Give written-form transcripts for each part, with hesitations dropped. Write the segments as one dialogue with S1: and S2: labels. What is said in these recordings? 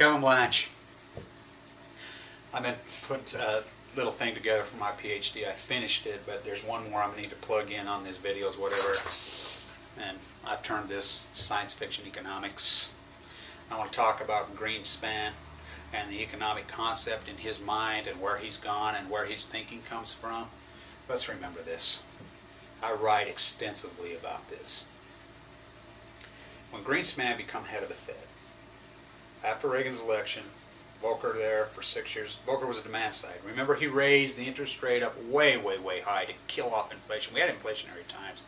S1: Kevin Blanche. I've been putting a little thing together for my PhD. I finished it, but there's one more I'm going to need to plug in on these videos, whatever. And I've termed this science fiction economics. I want to talk about Greenspan and the economic concept in his mind and where he's gone and where his thinking comes from. Let's remember this. I write extensively about this. When Greenspan became head of the Fed, after Reagan's election, Volcker there for 6 years. Volcker was a demand side. Remember, he raised the interest rate up way, way, way high to kill off inflation. We had inflationary times,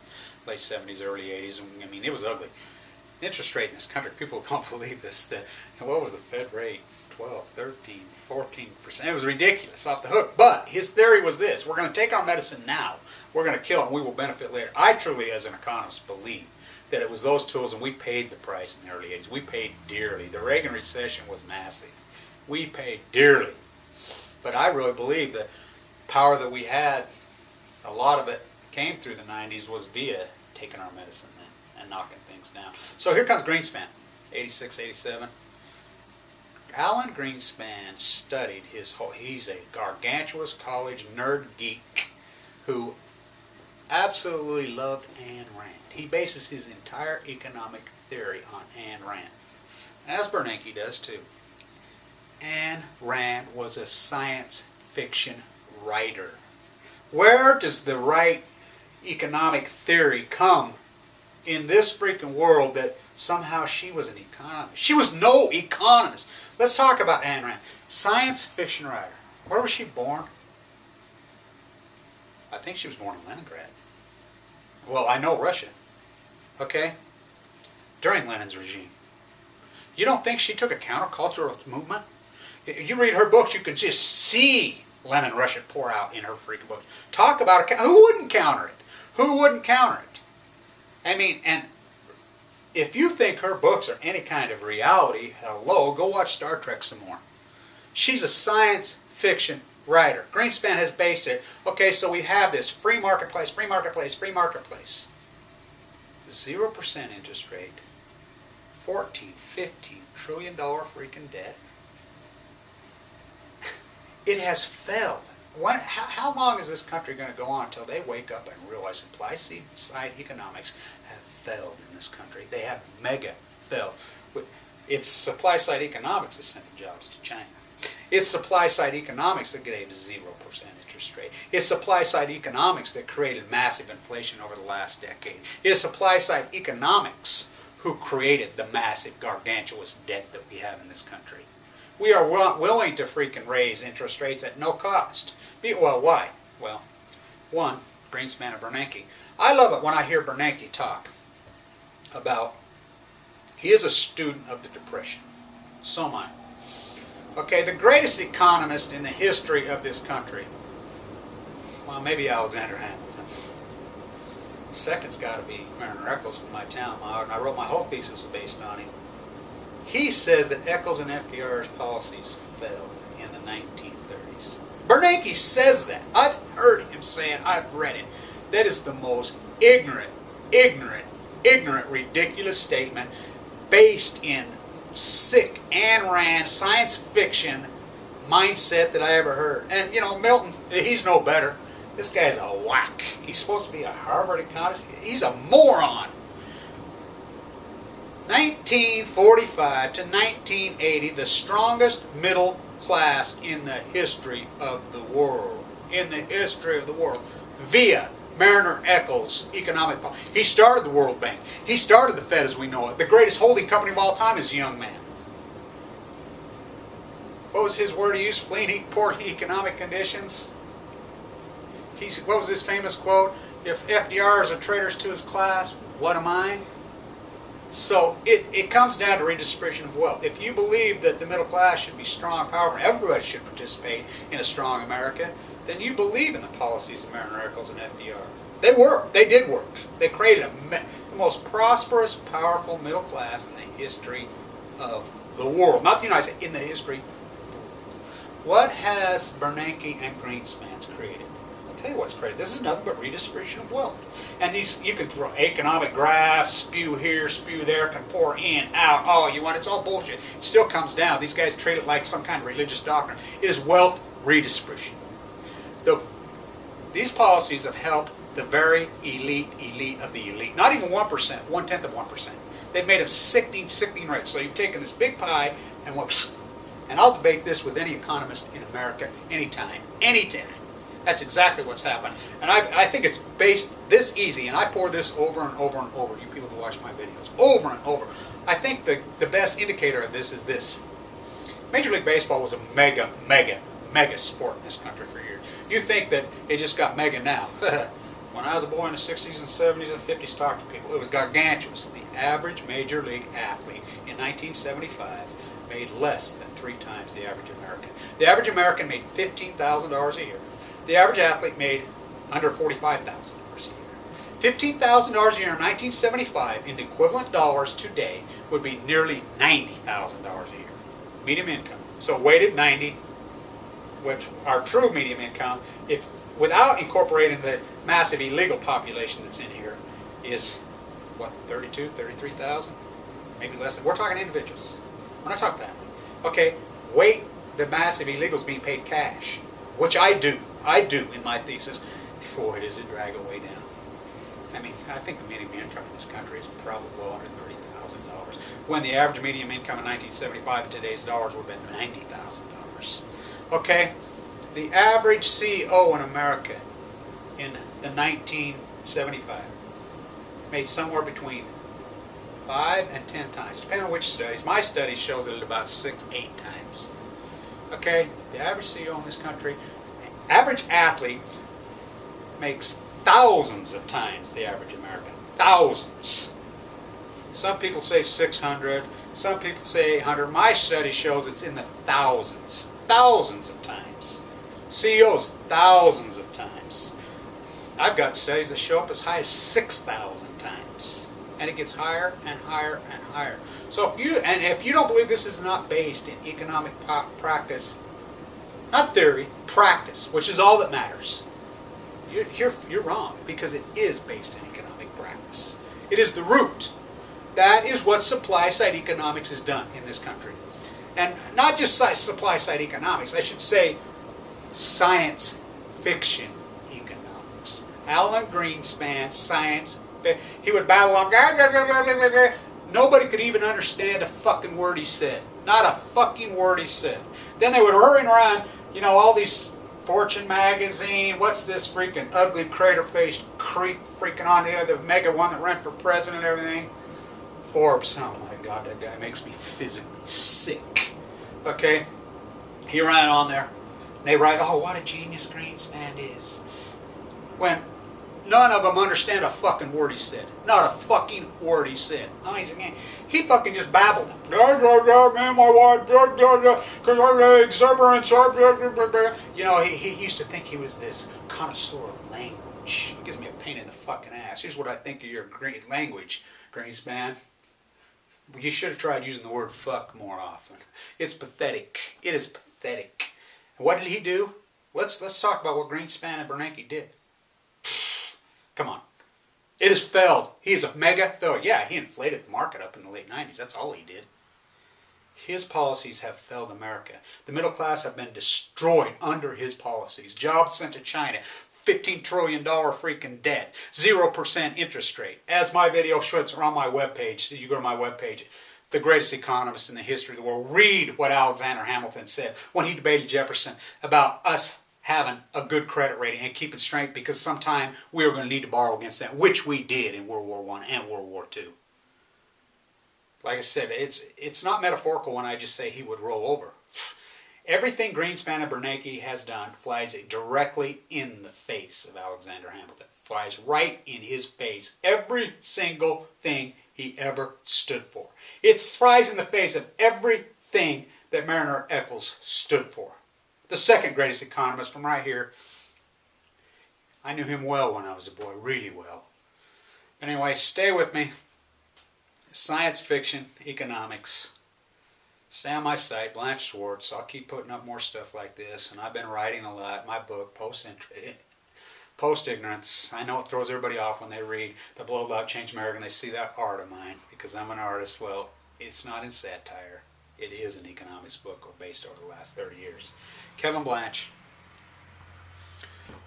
S1: late 70s, early 80s. And, I mean, it was ugly. Interest rate in this country, people can't believe this. What was the Fed rate? 12, 13, 14%. It was ridiculous, off the hook. But his theory was this: we're going to take our medicine now. We're going to kill it, and we will benefit later. I truly, as an economist, believe that it was those tools, and we paid the price in the early 80s. We paid dearly. The Reagan recession was massive. We paid dearly. But I really believe that power that we had, a lot of it came through the 90s, was via taking our medicine then and knocking things down. So here comes Greenspan, 86, 87. Alan Greenspan studied he's a gargantuous college nerd geek who absolutely loved Ayn Rand. He bases his entire economic theory on Ayn Rand, as Bernanke does too. Ayn Rand was a science fiction writer. Where does the right economic theory come in this freaking world that somehow she was an economist? She was no economist. Let's talk about Ayn Rand. Science fiction writer. Where was she born? I think she was born in Leningrad. Well, I know Russia. Okay? During Lenin's regime. You don't think she took a countercultural movement? You read her books, you could just see Lenin Russia pour out in her freaking books. Talk about it. Who wouldn't counter it? Who wouldn't counter it? I mean, and if you think her books are any kind of reality, hello, go watch Star Trek some more. She's a science fiction writer. Greenspan has based it. Okay, so we have this free marketplace, free marketplace, free marketplace. 0% interest rate, 14, 15 trillion dollar freaking debt. It has failed. How long is this country going to go on until they wake up and realize supply-side economics have failed in this country? They have mega failed. It's supply-side economics that sent the jobs to China. It's supply-side economics that gave 0% interest rate. It's supply-side economics that created massive inflation over the last decade. It is supply-side economics who created the massive, gargantuous debt that we have in this country. We are willing to freaking raise interest rates at no cost. Well, why? Well, one, Greenspan and Bernanke. I love it when I hear Bernanke talk about, he is a student of the Depression. So am I. Okay, the greatest economist in the history of this country, well, maybe Alexander Hamilton. Second's got to be Mariner Eccles from my town. I wrote my whole thesis based on him. He says that Eccles and FDR's policies failed in the 1930s. Bernanke says that. I've heard him say it. I've read it. That is the most ignorant, ridiculous statement based in sick Ayn Rand science fiction mindset that I ever heard. And, you know, Milton, he's no better. This guy's a whack. He's supposed to be a Harvard economist. He's a moron. 1945 to 1980, the strongest middle class in the history of the world. In the history of the world. Via Mariner Eccles' economic policy. He started the World Bank. He started the Fed as we know it. The greatest holding company of all time is a young man. What was his word he used? Fleeing poor economic conditions. What was his famous quote? If FDR is a traitor to his class, what am I? So it comes down to redistribution of wealth. If you believe that the middle class should be strong, powerful, and everybody should participate in a strong America, then you believe in the policies of Mariner Eccles and FDR. They work. They did work. They created the most prosperous, powerful middle class in the history of the world. Not the United States, in the history. What has Bernanke and Greenspan created? I'll tell you what's credit. This is nothing but redistribution of wealth. And these, you can throw economic graphs, spew here, spew there, can pour in, out, all you want. It's all bullshit. It still comes down. These guys treat it like some kind of religious doctrine. It is wealth redistribution. These policies have helped the very elite of the elite. Not even 1%, 1/10 of 1%. They've made them sickening rich. So you've taken this big pie and what? And I'll debate this with any economist in America anytime. That's exactly what's happened. And I think it's based this easy, and I pour this over and over and over, you people who watch my videos, over and over. I think the best indicator of this is this. Major League Baseball was a mega sport in this country for years. You think that it just got mega now. When I was a boy in the 60s and 70s and 50s talking to people, it was gargantuous. The average Major League athlete in 1975 made less than 3 times the average American. The average American made $15,000 a year. The average athlete made under $45,000 a year. $15,000 a year in 1975 in equivalent dollars today would be nearly $90,000 a year. Medium income. So weighted 90, which our true medium income, if without incorporating the massive illegal population that's in here, is what, 32, 33,000? Maybe less than. We're talking individuals. We're not talking family. Okay, weight the massive illegals being paid cash, which I do in my thesis. Boy, does it drag away down. I mean, I think the median income in this country is probably well under $30,000. When the average median income in 1975 in today's dollars would have been $90,000. Okay, the average CEO in America in the 1975 made somewhere between 5 and 10 times, depending on which studies. My study shows it at about 6, 8 times. Okay, the average CEO in this country, average athlete makes thousands of times the average American. Thousands. Some people say 600, some people say 800. My study shows it's in the thousands. Thousands of times. CEOs, thousands of times. I've got studies that show up as high as 6,000 times. And it gets higher and higher and higher. So if you don't believe this is not based in economic practice, not theory, practice, which is all that matters, you're wrong, because it is based in economic practice. It is the root. That is what supply-side economics has done in this country. And not just supply-side economics, I should say science fiction economics. Alan Greenspan, science fiction. He would battle on. Nobody could even understand a fucking word he said. Not a fucking word he said. Then they would hurry around, you know, all these Fortune magazine, what's this freaking ugly crater-faced creep freaking on there, the mega one that ran for president and everything. Forbes, oh my God, that guy makes me physically sick. Okay, he ran on there. And they write, oh, what a genius Greenspan is. When none of them understand a fucking word he said. Not a fucking word he said. Oh, he fucking just babbled. Man, my wife, exuberance. You know, he used to think he was this connoisseur of language. It gives me a pain in the fucking ass. Here's what I think of your language, Greenspan. You should have tried using the word fuck more often. It's pathetic. It is pathetic. And what did he do? Let's talk about what Greenspan and Bernanke did. Come on. It has failed. He is a mega failure. Yeah, he inflated the market up in the late 90s. That's all he did. His policies have failed America. The middle class have been destroyed under his policies. Jobs sent to China. $15 trillion freaking debt. 0% interest rate. As my video shows on my webpage, you go to my webpage, the greatest economist in the history of the world. Read what Alexander Hamilton said when he debated Jefferson about us having a good credit rating and keeping strength, because sometime we were going to need to borrow against that, which we did in World War I and World War II. Like I said, it's not metaphorical when I just say he would roll over. Everything Greenspan and Bernanke has done flies directly in the face of Alexander Hamilton. Flies right in his face. Every single thing he ever stood for. It flies in the face of everything that Mariner Eccles stood for. The second greatest economist from right here. I knew him well when I was a boy, really well. Anyway, stay with me. Science fiction, economics. Stay on my site, Blanche Schwartz. I'll keep putting up more stuff like this, and I've been writing a lot. My book, Post-ignorance. I know it throws everybody off when they read The Blow Out Change America and they see that art of mine, because I'm an artist. Well, it's not in satire. It is an economics book based over the last 30 years. Kevin Blanche,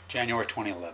S1: January 2011.